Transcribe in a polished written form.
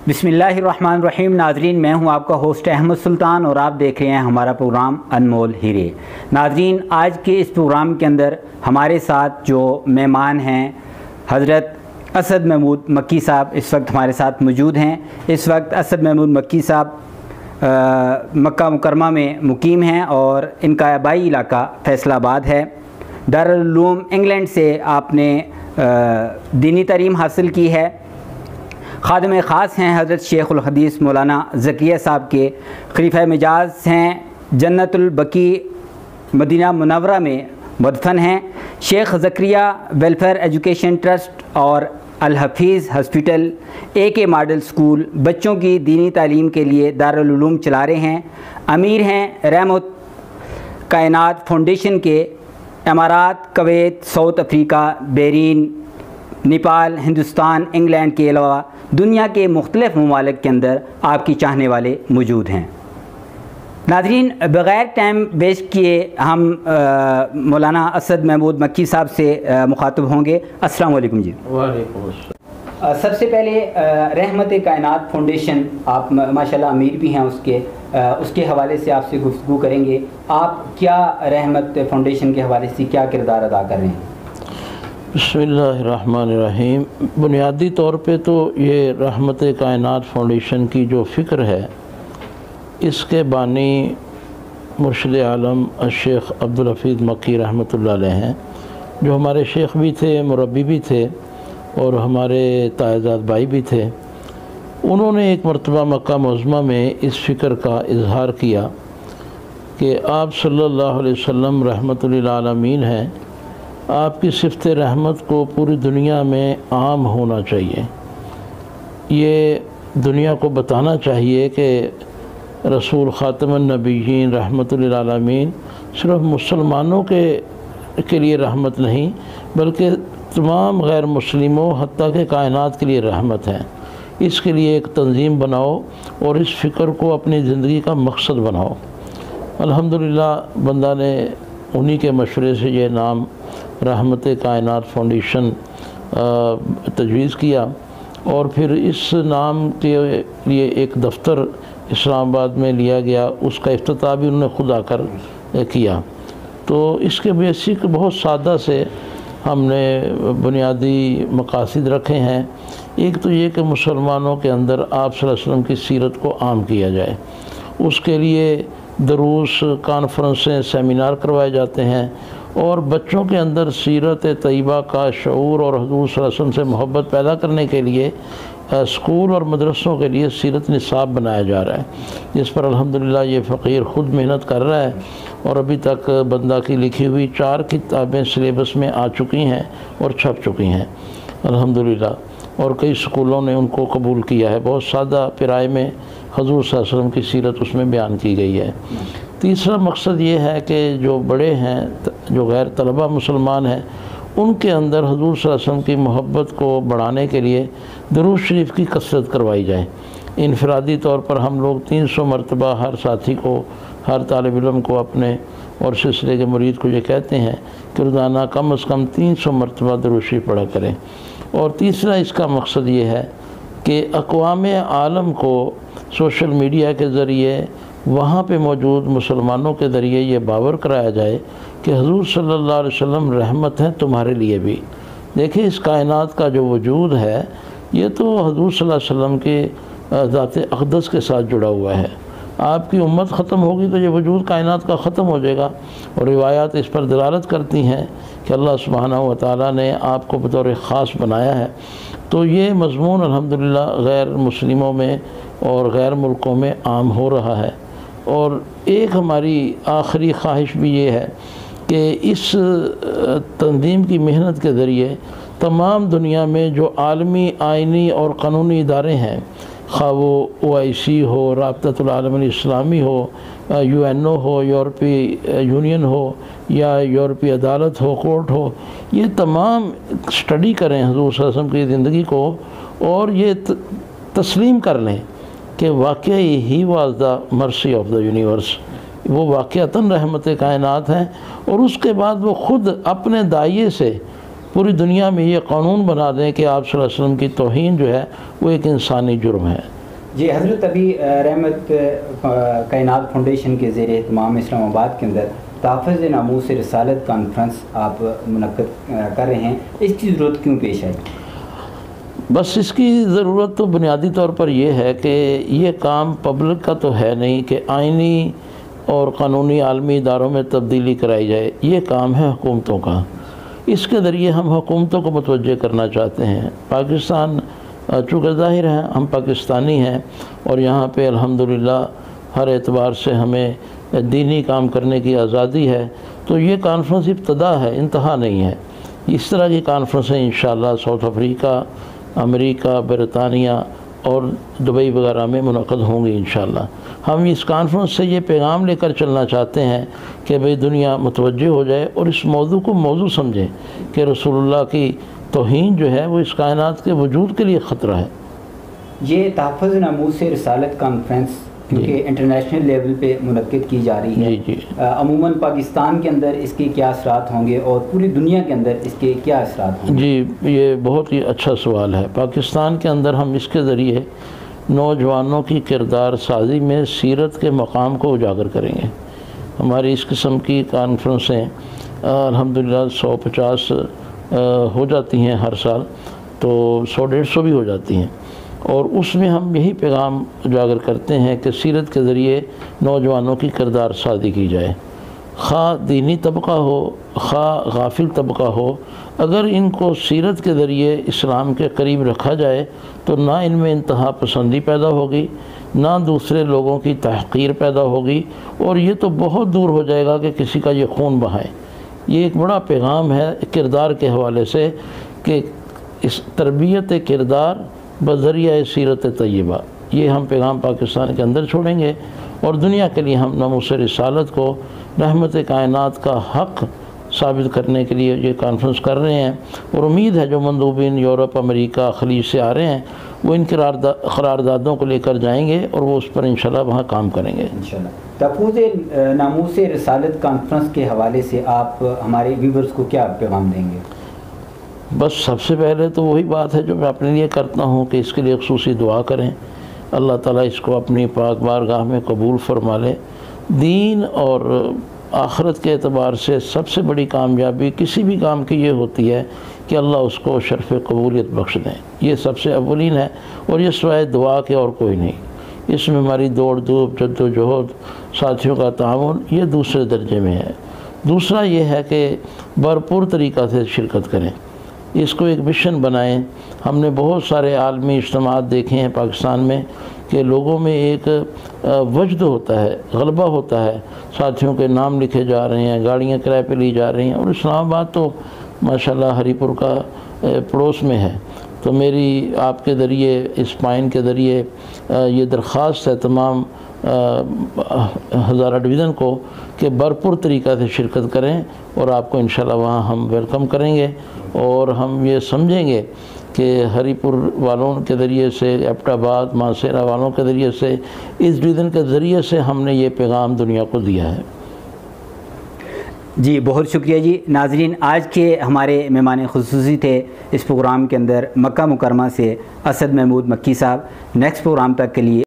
बिस्मिल्लाहिर्रहमानिर्रहीम। नाजरीन, मैं हूं आपका होस्ट अहमद सुल्तान और आप देख रहे हैं हमारा प्रोग्राम अनमोल हीरे। नाजरीन, आज के इस प्रोग्राम के अंदर हमारे साथ जो मेहमान हैं हज़रत असद महमूद मक्की साहब इस वक्त हमारे साथ मौजूद हैं। इस वक्त असद महमूद मक्की साहब मक्का मुकरमा में मुकीम हैं और इनका आबाई इलाका फैसलाबाद है। दारुल उलूम इंग्लैंड से आपने दीनी तालीम हासिल की है। खादिम ख़ास हैं हज़रत शेखुल हदीस मौलाना ज़किया साहब के, खलीफा मिजाज हैं, जन्नतुल बकी मदीना मुनव्वरा में मदफन हैं। Sheikh Zakariya welfare education trust और Al Hafeez hospital AK model school बच्चों की दीनी तालीम के लिए दारुल उलूम चला रहे हैं। अमीर हैं रहमत कायनात फाउंडेशन के। इमारात, Kuwait, South Africa, Bahrain, Nepal, Hindustan, England के अलावा दुनिया के मुख्तलिफ़ ममालिक के अंदर आपकी चाहने वाले मौजूद हैं। नाज़रीन, बग़ैर टाइम वेस्ट किए हम मौलाना असद महमूद मक्की साहब से मुखातब होंगे। अस्सलाम वालेकुम जी। वालेकुम अस्सलाम। सबसे पहले रहमत कायनात फाउंडेशन, आप माशाल्लाह अमीर भी हैं उसके हवाले से आपसे गुफ्तगू करेंगे। आप क्या रहमत फाउंडेशन के हवाले से क्या किरदार अदा कर रहे हैं? बिस्मिल्लाहिर्रहमानिर्रहीम। बुनियादी तौर पे तो ये रहमत कायनात फाउंडेशन की जो फ़िक्र है, इसके बानी मुर्शिद आलम शेख अब्दुल हफीज़ मक्की रहमतुल्लाह अलैह हैं, जो हमारे शेख भी थे, मुरब्बी भी थे और हमारे तायजाद भाई भी थे। उन्होंने एक मरतबा मक्का मुअज़्ज़मा में इस फ़िक्र का इजहार किया कि आप सल्लल्लाहु अलैहि वसल्लम रहमतुल लिल आलमीन हैं, आपकी सिफ़त रहमत को पूरी दुनिया में आम होना चाहिए। ये दुनिया को बताना चाहिए कि रसूल ख़ातमुन नबिय्यीन रहमतुल लिल आलमीन सिर्फ़ मुसलमानों के लिए रहमत नहीं, बल्कि तमाम गैर मुस्लिमों हत्ता के कायनात के लिए रहमत है। इसके लिए एक तंजीम बनाओ और इस फ़िक्र को अपनी ज़िंदगी का मकसद बनाओ। अल्हम्दुलिल्लाह बंदा ने उन्हीं के मशवरे से ये नाम रहमत कायनात फाउंडेशन तजवीज़ किया और फिर इस नाम के लिए एक दफ़्तर इस्लामाबाद में लिया गया। उसका इफ्तिताह भी उन्होंने खुद आकर किया। तो इसके बेसिक बहुत सादा से हमने बुनियादी मकासद रखे हैं। एक तो ये कि मुसलमानों के अंदर आप सल्लल्लाहु अलैहि वसल्लम की सीरत को आम किया जाए। उसके लिए दरूस, कॉन्फ्रेंसें, सेमिनार करवाए जाते हैं और बच्चों के अंदर सीरत तैयबा का शऊर और हुज़ूर सल्लल्लाहु अलैहि वसल्लम से मोहब्बत पैदा करने के लिए स्कूल और मदरसों के लिए सीरत निसाब बनाया जा रहा है, जिस पर अल्हम्दुलिल्लाह ये फ़कीर ख़ुद मेहनत कर रहा है और अभी तक बंदा की लिखी हुई 4 किताबें सिलेबस में आ चुकी हैं और छप चुकी हैं अल्हम्दुलिल्लाह। और कई स्कूलों ने उनको कबूल किया है। बहुत सादा पिराए में हुज़ूर सल्लल्लाहु अलैहि वसल्लम की सीरत उसमें बयान की गई है। तीसरा मकसद ये है कि जो बड़े हैं, जो गैर तलबा मुसलमान हैं, उनके अंदर हुज़ूर सल्लल्लाहु अलैहि वसल्लम की मोहब्बत को बढ़ाने के लिए दुरूद शरीफ की कसरत करवाई जाए। इनफरादी तौर पर हम लोग 300 मरतबा हर साथी को, हर तालिब इल्म को अपने और सिलसिले के मुरीद को ये कहते हैं कि रोज़ाना कम से कम 300 मरतबा दुरूद शरीफ पढ़ा करें। और तीसरा इसका मकसद ये है कि अक़वाम आलम को सोशल मीडिया के ज़रिए वहाँ पे मौजूद मुसलमानों के ज़रिए ये बावर कराया जाए कि हुज़ूर सल्लल्लाहु अलैहि वसल्लम रहमत है तुम्हारे लिए भी। देखिए, इस कायनात का जो वजूद है ये तो हुज़ूर सल्लल्लाहु अलैहि वसल्लम के ज़ात अक़दस के साथ जुड़ा हुआ है। आपकी उम्मत ख़त्म होगी तो ये वजूद कायनात का ख़त्म हो जाएगा। और रिवायात इस पर दलालत करती हैं कि अल्लाह सुब्हानहू व तआला ने आपको बतौर ख़ास बनाया है। तो ये मज़मून अल्हम्दुलिल्लाह गैर मुस्लिमों में और गैर मुल्कों में आम हो रहा है। और एक हमारी आखिरी ख्वाहिश भी ये है कि इस तंजीम की मेहनत के ज़रिए तमाम दुनिया में जो आलमी आइनी और क़ानूनी इदारे हैं, खा वो OIC हो, राब्ततुल आलम इस्लामी हो, UNO हो, यूरोपीय यूनियन हो या यूरोपीय अदालत हो, कोर्ट हो, ये तमाम स्टडी करें हुज़ूर सल्लल्लाहु अलैहि वसल्लम की ज़िंदगी को और ये तस्लीम कर लें कि वाकई he was the mercy of the universe, वो वाक़तन रहमत कायनात हैं। और उसके बाद वो ख़ुद अपने दाइये से पूरी दुनिया में ये कानून बना दें कि आप सल्लल्लाहु अलैहि वसल्लम की तौहीन जो है वो एक इंसानी जुर्म है। जी हज़रत, अभी रहमत कायनात फाउंडेशन के ज़ेर एहतमाम इस्लामाबाद के अंदर तहफ़्फ़ुज़ नामूस रिसालत कॉन्फ्रेंस आप मुनक़्क़िद कर रहे हैं, इसकी ज़रूरत क्यों पेश आई? बस इसकी ज़रूरत तो बुनियादी तौर पर यह है कि ये काम पब्लिक का तो है नहीं कि आइनी और क़ानूनी आलमी इदारों में तब्दीली कराई जाए, ये काम है हुकूमतों का। इसके ज़रिए हम हुकूमतों को मुतवज्जे करना चाहते हैं। पाकिस्तान चूँकि ज़ाहिर है हम पाकिस्तानी हैं और यहाँ पे अल्हम्दुलिल्लाह हर एतबार से हमें दीनी काम करने की आज़ादी है, तो ये कॉन्फ्रेंस इब्तदा है, इंतहा नहीं है। इस तरह की कॉन्फ्रेंसें इंशाअल्लाह साउथ अफ्रीका, अमेरिका, बरतानिया और दुबई वगैरह में मुनक़्क़िद होंगी इंशाअल्लाह। हम इस कॉन्फ्रेंस से ये पैगाम लेकर चलना चाहते हैं कि भाई दुनिया मुतवज्जे हो जाए और इस मौजू को मौजू समझे कि रसूलुल्लाह की तौहीन जो है वो इस कायनात के वजूद के लिए ख़तरा है। ये तहफ़्फ़ुज़ नामूस रिसालत कॉन्फ्रेंस क्योंकि इंटरनेशनल लेवल पे मुनक़्क़िद की जा रही है, जी अमूमन पाकिस्तान के अंदर इसके क्या असरात होंगे और पूरी दुनिया के अंदर इसके क्या असरात होंगे? जी, ये बहुत ही अच्छा सवाल है। पाकिस्तान के अंदर हम इसके ज़रिए नौजवानों की किरदार साजी में सीरत के मकाम को उजागर करेंगे। हमारी इस किस्म की कॉन्फ्रेंसें अल्हम्दुलिल्लाह 150 हो जाती हैं हर साल, तो 100-150 भी हो जाती हैं और उसमें हम यही पैगाम उजागर करते हैं कि सीरत के ज़रिए नौजवानों की किरदार साजी की जाए। खा दीनी तबका हो, खा गाफिल तबका हो, अगर इनको सीरत के ज़रिए इस्लाम के करीब रखा जाए तो ना इनमें इंतहा पसंदी पैदा होगी, ना दूसरे लोगों की तहक़ीर पैदा होगी और ये तो बहुत दूर हो जाएगा कि किसी का ये खून बहाए। ये एक बड़ा पैगाम है किरदार के हवाले से कि इस तरबियत किरदार बज़रिया सीरत तय्यबा, ये हम पैगाम पाकिस्तान के अंदर छोड़ेंगे और दुनिया के लिए हम नामूस रिसालत को रहमत कायनात का हक़ साबित करने के लिए ये कॉन्फ्रेंस कर रहे हैं। और उम्मीद है जो मंदूबिन यूरोप, अमेरिका, खलीज से आ रहे हैं वो इन करारदादों को लेकर जाएंगे और वो उस पर इंशाल्लाह वहाँ काम करेंगे इंशाल्लाह। तहफ़्फ़ुज़ नामूस रिसालत कॉन्फ्रेंस के हवाले से आप हमारे व्यूवर्स को क्या पैगाम देंगे? बस सबसे पहले तो वही बात है जो मैं अपने लिए करता हूँ कि इसके लिए ख़ुसूसी दुआ करें, अल्लाह ताला इसको अपनी पाक बारगाह में कबूल फरमा ले। दीन और आखिरत के एतबार से सबसे बड़ी कामयाबी किसी भी काम की ये होती है कि अल्लाह उसको शर्फ़ कबूलियत बख्श दें, ये सबसे अव्वलीन है और ये सिवाय दुआ के और कोई नहीं। इसमें हमारी दौड़ धूप, जद्दोजहद, साथियों का ताउन ये दूसरे दर्जे में है। दूसरा ये है कि भरपूर तरीक़ा से शिरकत करें, इसको एक मिशन बनाएं। हमने बहुत सारे आलमी इज्तिमात देखे हैं पाकिस्तान में कि लोगों में एक वजद होता है, गलबा होता है, साथियों के नाम लिखे जा रहे हैं, गाड़ियाँ किराए पे ली जा रही हैं और इस्लामाबाद तो माशाल्लाह हरीपुर का पड़ोस में है। तो मेरी आपके ज़रिए, इस पाइन के ज़रिए ये दरख्वास्त है तमाम हज़ारा डिवीज़न को कि भरपूर तरीक़ा से शिरकत करें और आपको इंशाल्लाह वहाँ हम वेलकम करेंगे और हम ये समझेंगे कि हरीपुर वालों के ज़रिए से, एबटाबाद, मासेरा वालों के ज़रिए से, इस डिवीज़न के ज़रिए से हमने ये पैगाम दुनिया को दिया है। जी बहुत शुक्रिया जी। नाज़रीन, आज के हमारे मेहमान खुसूसी थे इस प्रोग्राम के अंदर मक्का मुकरमा से असद महमूद मक्की साहब। नेक्स्ट प्रोग्राम तक के लिए